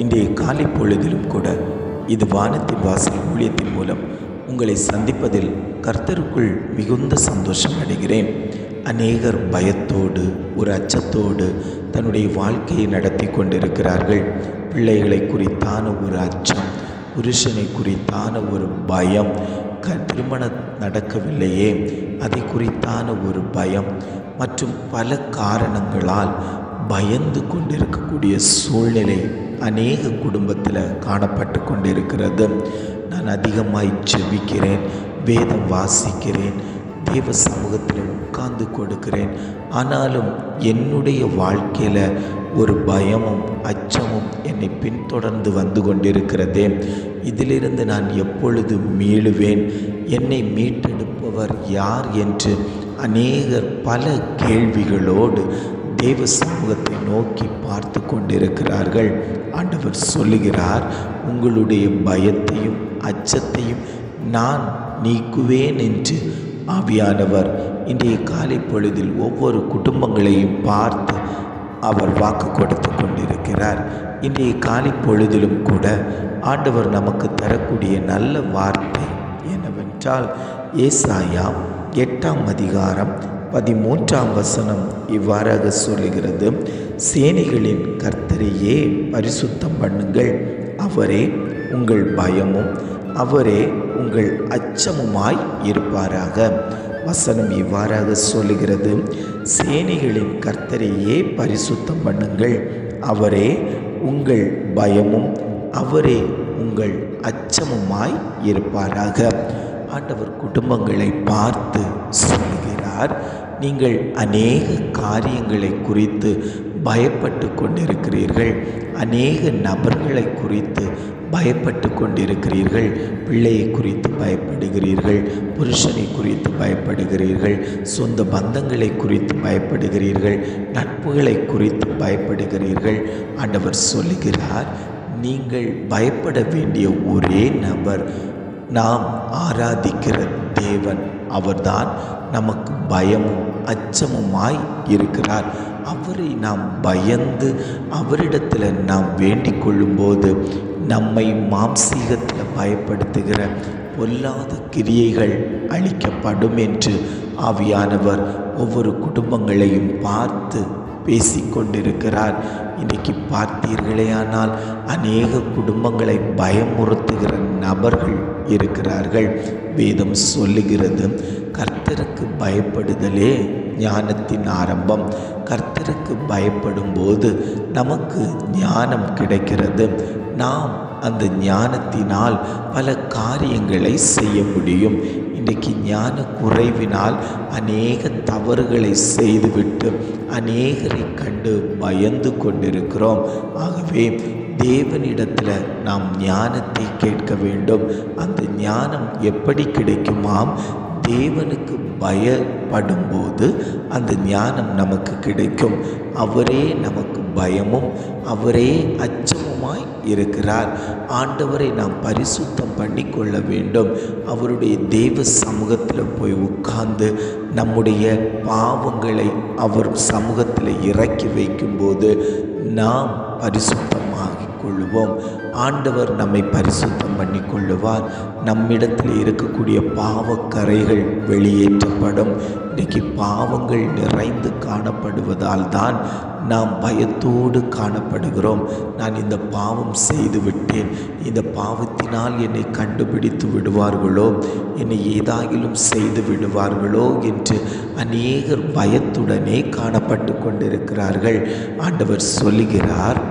இன்றைய காலை பொழுதிலும் கூட இது வானத்தின் வாசல் ஊழியத்தின் மூலம் உங்களை சந்திப்பதில் கர்த்தருக்குள் மிகுந்த சந்தோஷம் அடைகிறேன். அநேகர் பயத்தோடு ஒரு அச்சத்தோடு தன்னுடைய வாழ்க்கையை நடத்தி கொண்டிருக்கிறார்கள். பிள்ளைகளை குறித்தான ஒரு அச்சம், புருஷனை குறித்தான ஒரு பயம், திருமணம் நடக்கவில்லையே அதை குறித்தான ஒரு பயம் மற்றும் பல காரணங்களால் பயந்து கொண்டிருக்கக்கூடிய சூழ்நிலை அநேக குடும்பத்தில் காணப்பட்டு கொண்டிருக்கிறது. நான் அதிகமாய் ஜெபிக்கிறேன், வேதம் வாசிக்கிறேன், தேவ சமூகத்தில் உட்கார்ந்து கொடுக்கிறேன். ஆனாலும் என்னுடைய வாழ்க்கையில் ஒரு பயமும் அச்சமும் என்னை பின்தொடர்ந்து வந்து கொண்டிருக்கிறதே. இதிலிருந்து நான் எப்பொழுது மீளுவேன்? என்னை மீட்டெடுப்பவர் யார் என்று அநேகர் பல கேள்விகளோடு தேவ சமூகத்தை நோக்கி பார்த்து கொண்டிருக்கிறார்கள். ஆண்டவர் சொல்லுகிறார், உங்களுடைய பயத்தையும் அச்சத்தையும் நான் நீக்குவேன் என்று ஆவியானவர் இன்றைய காலை பொழுதில் ஒவ்வொரு குடும்பங்களையும் பார்த்து அவர் வாக்கு கொடுத்து கொண்டிருக்கிறார். இன்றைய காலை பொழுதிலும் கூட ஆண்டவர் நமக்கு தரக்கூடிய நல்ல வார்த்தை என்னவென்றால், ஏசாயா 8ஆம் அதிகாரம் 13ஆம் வசனம் இவ்வாறாக சொல்லுகிறது, சேனைகளின் கர்த்தரையே பரிசுத்தம் பண்ணுங்கள், அவரே உங்கள் பயமும் அவரே உங்கள் அச்சமுமாய் இருப்பாராக. வசனம் இவ்வாறாக சொல்லுகிறது, சேனைகளின் கர்த்தரையே பரிசுத்தம் பண்ணுங்கள், அவரே உங்கள் பயமும் அவரே உங்கள் அச்சமுமாய் இருப்பாராக. ஆண்டவர் குடும்பங்களை பார்த்து சொல்லுகிறார், நீங்கள் அநேக காரியங்களை குறித்து பயப்பட்டு கொண்டிருக்கிறீர்கள், அநேக நபர்களை குறித்து பயப்பட்டு கொண்டிருக்கிறீர்கள். பிள்ளையை குறித்து பயப்படுகிறீர்கள், புருஷனை குறித்து பயப்படுகிறீர்கள், சொந்த பந்தங்களை குறித்து பயப்படுகிறீர்கள், நட்புகளை குறித்து பயப்படுகிறீர்கள். ஆண்டவர் சொல்லுகிறார், நீங்கள் பயப்பட வேண்டிய ஒரே நபர் நாம் ஆராதிக்கிற தேவன். அவர்தான் நமக்கு பயமும் அச்சமுமாய் இருக்கிறார். அவரை நாம் பயந்து அவரிடத்தில் நாம் வேண்டிக் கொள்ளும்போது நம்மை மாம்சீகத்தில் பயப்படுத்துகிற பொல்லாத கிரியைகள் அழிக்கப்படும் என்று ஆவியானவர் ஒவ்வொரு குடும்பங்களையும் பார்த்து பேசிக்கொண்டிருக்கிறார். இன்றைக்கு பார்த்தீர்களேயானால் அநேக குடும்பங்களை பயமுறுத்துகிற நபர்கள் இருக்கிறார்கள். வேதம் சொல்லுகிறது, கர்த்தருக்கு பயப்படுதலே ஞானத்தின் ஆரம்பம். கர்த்தருக்கு பயப்படும் போது நமக்கு ஞானம் கிடைக்கிறது. நாம் அந்த ஞானத்தினால் பல காரியங்களை செய்ய முடியும். இன்றைக்கு ஞான குறைவினால் அநேக தவறுகளை செய்துவிட்டு அநேகரை கண்டு பயந்து கொண்டிருக்கிறோம். ஆகவே தேவனிடத்தில் நாம் ஞானத்தை கேட்க வேண்டும். அந்த ஞானம் எப்படி கிடைக்குமாம்? தேவனுக்கு பயப்படும்போது அந்த ஞானம் நமக்கு கிடைக்கும். அவரே நமக்கு பயமும் அவரே அச்சமுமாய் இருக்கிறார். ஆண்டவரை நாம் பரிசுத்தம் பண்ணி கொள்ள வேண்டும். அவருடைய தேவ சமூகத்தில் போய் உட்கார்ந்து நம்முடைய பாவங்களை அவர் சமூகத்தில் இறக்கி வைக்கும்போது நாம் பரிசுத்தமாகி கொள்ளுவோம். ஆண்டவர் நம்மை பரிசுத்தம் பண்ணி கொள்ளுவார். நம்மிடத்தில் இருக்கக்கூடிய பாவக்கரைகள் வெளியேற்றப்படும். இன்றைக்கு பாவங்கள் நிறைந்து காணப்படுவதால் தான் நாம் பயத்தோடு காணப்படுகிறோம். நான் இந்த பாவம் செய்து விட்டேன், இந்த பாவத்தினால் என்னை கண்டுபிடித்து விடுவார்களோ, என்னை ஏதாகிலும் செய்து விடுவார்களோ என்று அநேகர் பயத்துடனே காணப்பட்டு கொண்டிருக்கிறார்கள். ஆண்டவர் சொல்லுகிறார்,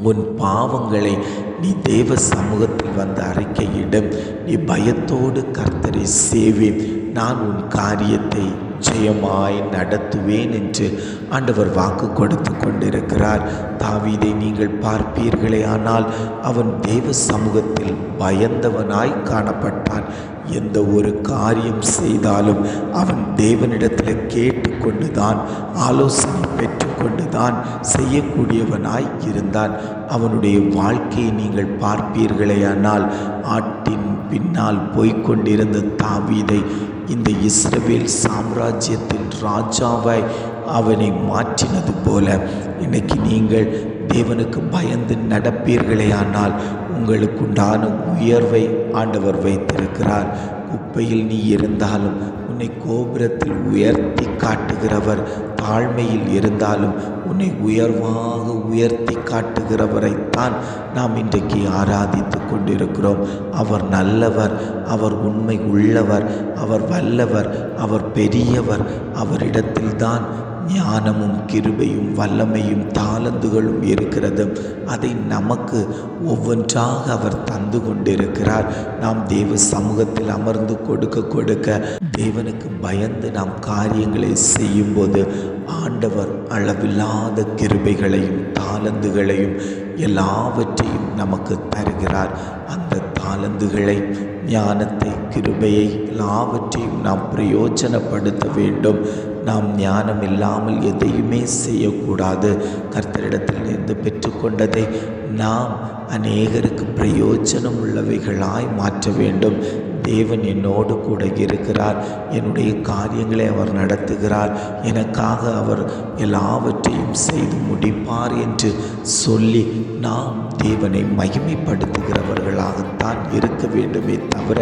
உன் பாவங்களை நீ தேவ சமூகத்தில் வந்து அறிக்கையிடும். நீ பயத்தோடு கர்த்தரை சேவி, நான் உன் காரியத்தை ஜெயமாய் நடத்துவேன் என்று ஆண்டவர் வாக்கு கொடுத்து கொண்டிருக்கிறார். தாவீதை நீங்கள் பார்ப்பீர்களே, ஆனால் அவன் தேவ சமூகத்தில் பயந்தவனாய் காணப்பட்டான். எந்த ஒரு காரியம் செய்தாலும் அவன் தேவனிடத்தில் கேட்டுக்கொண்டுதான், ஆலோசனை பெற்றுக்கொண்டுதான் செய்யக்கூடியவனாய் இருந்தான். அவனுடைய வாழ்க்கையை நீங்கள் பார்ப்பீர்களேயானால், ஆட்டின் பின்னால் போய்கொண்டிருந்த தாவீதை இந்த இஸ்ரவேல் சாம்ராஜ்யத்தின் ராஜாவாய் அவனை மாற்றினது போல இன்னைக்கு நீங்கள் தேவனுக்கு பயந்து நடப்பீர்களே, ஆனால் உங்களுக்குண்டான உயர்வை ஆண்டவர் வைத்திருக்கிறார். குப்பையில் நீ இருந்தாலும் உன்னை கோபுரத்தில் உயர்த்தி காட்டுகிறவர், தாழ்மையில் இருந்தாலும் உன்னை உயர்வாக உயர்த்தி காட்டுகிறவரைத்தான் நாம் இன்றைக்கு ஆராதித்து கொண்டிருக்கிறோம். அவர் நல்லவர், அவர் உண்மை உள்ளவர், அவர் வல்லவர், அவர் பெரியவர். அவரிடத்தில்தான் ஞானமும் கிருபையும் வல்லமையும் தாளந்துகளும் இருக்கிறது. அதை நமக்கு ஒவ்வொன்றாக அவர் தந்து கொண்டிருக்கிறார். நாம் தேவ சமூகத்தில் அமர்ந்து கொடுக்க தேவனுக்கு பயந்து நாம் காரியங்களை செய்யும்போது ஆண்டவர் அளவில்லாத கிருபைகளையும் தாளந்துகளையும் எல்லாவற்றையும் நமக்கு தருகிறார். அந்த தாளந்துகளை, ஞானத்தை, கிருபையை எல்லாவற்றையும் நாம் பிரயோஜனப்படுத்த வேண்டும். நாம் ஞானம் இல்லாமல் எதையுமே செய்யக்கூடாது. கர்த்தரிடத்தில் இருந்து பெற்றுக்கொண்டதை நாம் அநேகருக்கு பிரயோஜனம் உள்ளவைகளாய் மாற்ற வேண்டும். தேவன் என்னோடு கூட இருக்கிறார், என்னுடைய காரியங்களை அவர் நடத்துகிறார், எனக்காக அவர் எல்லாவற்றையும் செய்து முடிப்பார் என்று சொல்லி நாம் தேவனை மகிமைப்படுத்துகிறவர்களாகத்தான் இருக்க வேண்டுமே தவிர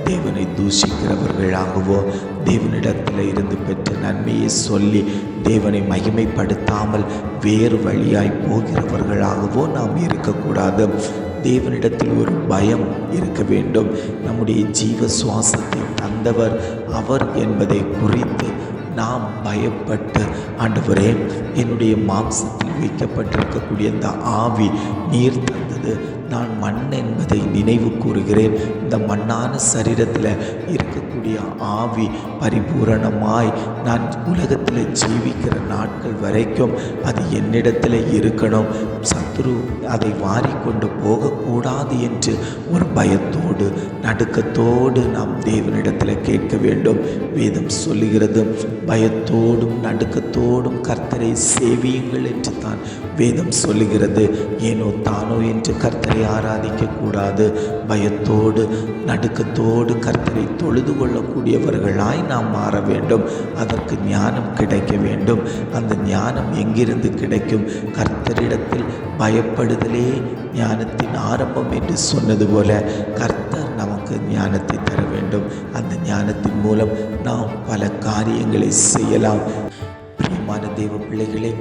தேவனை தூஷிக்கிறவர்களாகவோ, தேவனிடத்தில் இருந்து பெற்ற நன்மையை சொல்லி தேவனை மகிமைப்படுத்தாமல் வேறு வழியாய் போகிறவர்களாகவோ நாம் இருக்கக்கூடாது. தேவனிடத்தில் ஒரு பயம் இருக்க வேண்டும். நம்முடைய ஜீவ சுவாசத்தை தந்தவர் அவர் என்பதை குறித்து நாம் பயப்பட்டு, ஆண்டவரே, என்னுடைய மாம்சத்தில் வைக்கப்பட்டிருக்கக்கூடிய இந்த ஆவி நீர் தந்தது, நான் மண் என்பதை நினைவு கூறுகிறேன். இந்த மண்ணான சரீரத்தில் இருக்கக்கூடிய ஆவி பரிபூரணமாய் நான் உலகத்தில் ஜீவிக்கிற நாட்கள் வரைக்கும் அது என்னிடத்தில் இருக்கணும். சத்துரு அதை வாரிக்கொண்டு போகக்கூடாது என்று ஒரு பயத்தோடு நடுக்கத்தோடு நாம் தேவனிடத்தில் கேட்க வேண்டும். வேதம் சொல்லுகிறது, பயத்தோடும் நடுக்கத்தோடும் கர்த்தரை சேவியுங்கள் என்று தான் வேதம் சொல்லுகிறது. ஏனோ தானோ என்று கர்த்தரை ஆராதிக்கக்கூடாது. பயத்தோடு நடுக்கத்தோடு கர்த்தரை தொழுது கொள்ளக்கூடியவர்களாய் நாம் மாற வேண்டும். அதற்கு ஞானம் கிடைக்க வேண்டும். அந்த ஞானம் எங்கிருந்து கிடைக்கும்? கர்த்தரிடத்தில் பயப்படுதலே ஞானத்தின் ஆரம்பம் என்று சொன்னது போல கர்த்தர் நமக்கு ஞானத்தை தர வேண்டும். அந்த ஞானத்தின் மூலம் நாம் பல காரியங்களை செய்யலாம். பிரியமான தேவ பிள்ளைகளே,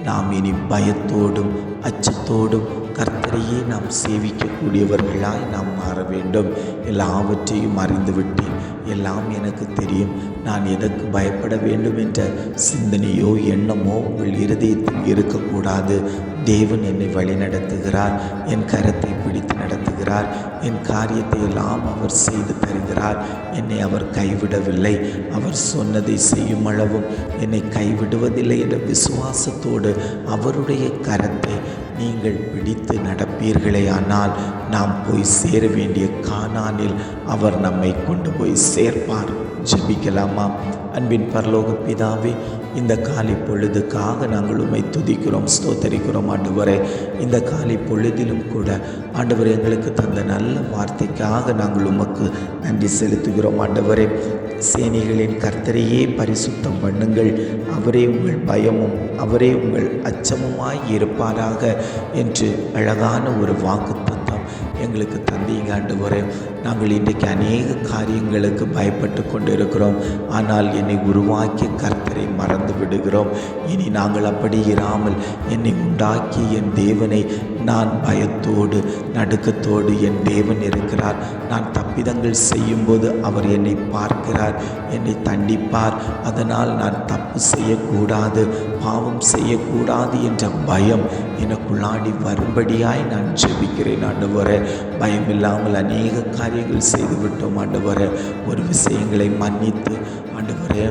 நாம் இனி பயத்தோடும் அச்சத்தோடும் கர்த்தரையே நாம் சேவிக்கக்கூடியவர்களாய் நாம் மாற வேண்டும். எல்லாவற்றையும் அறிந்துவிட்டேன், எல்லாம் எனக்கு தெரியும், நான் எதற்கு பயப்பட வேண்டும் என்ற சிந்தனையோ எண்ணமோ உங்கள் இருதயத்தில் இருக்கக்கூடாது. தேவன் என்னை வழி நடத்துகிறார், என் கரத்தை பிடித்து நடத்துகிறார், என் காரியத்தை எல்லாம் அவர் செய்து தருகிறார். என்னை அவர் கைவிடவில்லை, அவர் சொன்னதை செய்யும் அளவும் என்னை கைவிடுவதில்லை என்ற விசுவாசத்தோடு அவருடைய கரத்தை நீங்கள் பிடித்து நடப்பீர்களே, ஆனால் நாம் போய் சேர வேண்டிய கானானில் அவர் நம்மை கொண்டு போய் சேர்ப்பார். ஜெபிக்கலாமா? அன்பின் பரலோக பிதாவே, இந்த காலை பொழுதுக்காக நாங்கள் உம்மை துதிக்கிறோம், ஸ்தோத்தரிக்கிறோம். ஆண்டவரே, இந்த காலை பொழுதிலும் கூட ஆண்டவரே எங்களுக்கு தந்த நல்ல வார்த்தைக்காக நாங்கள் உமக்கு நன்றி செலுத்துகிறோம். ஆண்டவரே, சேனைகளின் கர்த்தரையே பரிசுத்தம் பண்ணுங்கள், அவரே உங்கள் பயமும் அவரே உங்கள் அச்சமுமாய் இருப்பாராக என்று அழகான ஒரு வாக்குத்தத்தம் எங்களுக்கு தந்தீங்க. ஆண்டவரே, நாங்கள் இன்றைக்கு அநேக காரியங்களுக்கு பயப்பட்டு கொண்டு இருக்கிறோம். ஆனால் என்னை உருவாக்கிய கர்த்தரை மறந்து விடுகிறோம். இனி நாங்கள் அப்படி இராமல் என்னை உண்டாக்கி என் தேவனை நான் பயத்தோடு நடுக்கத்தோடு என் தேவன் இருக்கிறார், நான் தப்பிதங்கள் செய்யும்போது அவர் என்னை பார்க்கிறார், என்னை தண்டிப்பார், அதனால் நான் தப்பு செய்யக்கூடாது, பாவம் செய்யக்கூடாது என்ற பயம் எனக்குள்ளாடி வரும்படியாய் நான் ஜெபிக்கிறேன். ஆண்டவரே, பயமில்லாமல் அநேக காரியங்கள் செய்துவிட்டோம். ஆண்டவரே, ஒரு விஷயங்களை மன்னித்து ஆண்டவரே,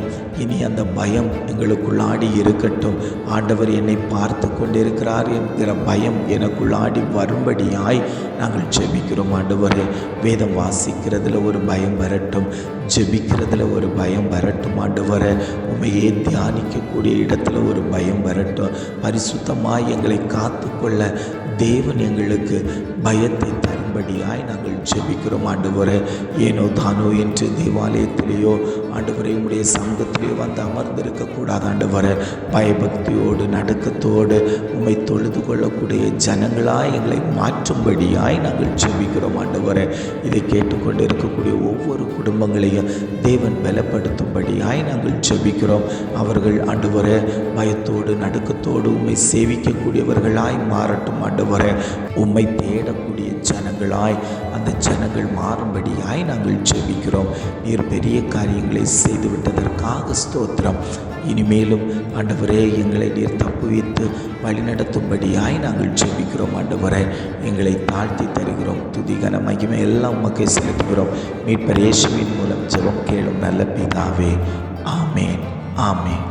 இனி அந்த பயம் எங்களுக்குள்ளாடி இருக்கட்டும். ஆண்டவர் என்னை பார்த்து கொண்டிருக்கிறார் என்கிற பயம் எனக்குள்ளாடி வரும்படியாய் நாங்கள் ஜெபிக்கிறோம். ஆண்டவரே, வேதம் வாசிக்கிறதுல ஒரு பயம் வரட்டும், ஜெபிக்கிறதுல ஒரு பயம் வரட்டும். ஆண்டவரே, உண்மையே தியானிக்கக்கூடிய இடத்துல ஒரு பயம் வரட்டும். பரிசுத்தமாய் எங்களை காத்துக்கொள்ள தேவன் எங்களுக்கு பயத்தை தரும்படியாய் நாங்கள் ஜெபிக்கிறோம். ஆண்டவரே, ஏனோ தானோ என்று தேவாலயத்திலேயோ ஆண்டவரே உம்முடைய சமூகத்திலே வந்து அமர்ந்திருக்கக்கூடாது ஆண்டவரே. பயபக்தியோடு நடுக்கத்தோடு உம்மை தொழுது கொள்ளக்கூடிய ஜனங்களாய் எங்களை மாற்றும்படியாய் நாங்கள் ஜெபிக்கிறோம் ஆண்டவரே. இதை கேட்டுக்கொண்டு இருக்கக்கூடிய ஒவ்வொரு குடும்பங்களையும் தேவன் பலப்படுத்தும்படியாய் நாங்கள் ஜெபிக்கிறோம். அவர்கள் ஆண்டவரே பயத்தோடு நடுக்கத்தோடு உம்மை சேவிக்கக்கூடியவர்களாய் மாறட்டும் ஆண்டவரே. உம்மை தேடக்கூடிய ஜனங்களாய் அந்த ஜனங்கள் மாறும்படியாய் நாங்கள் ஜெபிக்கிறோம். நீர் பெரிய காரியங்களை செய்து விட்டதற்காக ஸ்தோத்திரம். இனிமேலும் ஆண்டவரே எங்களை நீர் தப்புவித்து வழிநடத்தும்படியாய் நாங்கள் ஜெபிக்கிறோம் ஆண்டவரே. எங்களை தாழ்த்தி தருகிறோம். துதிகன மகிமை எல்லாம் உமக்கே செலுத்துகிறோம். மீட்பர் இயேசுவின் மூலம் ஜெபம் கேளும் நல்ல பிதாவே. ஆமேன், ஆமேன்.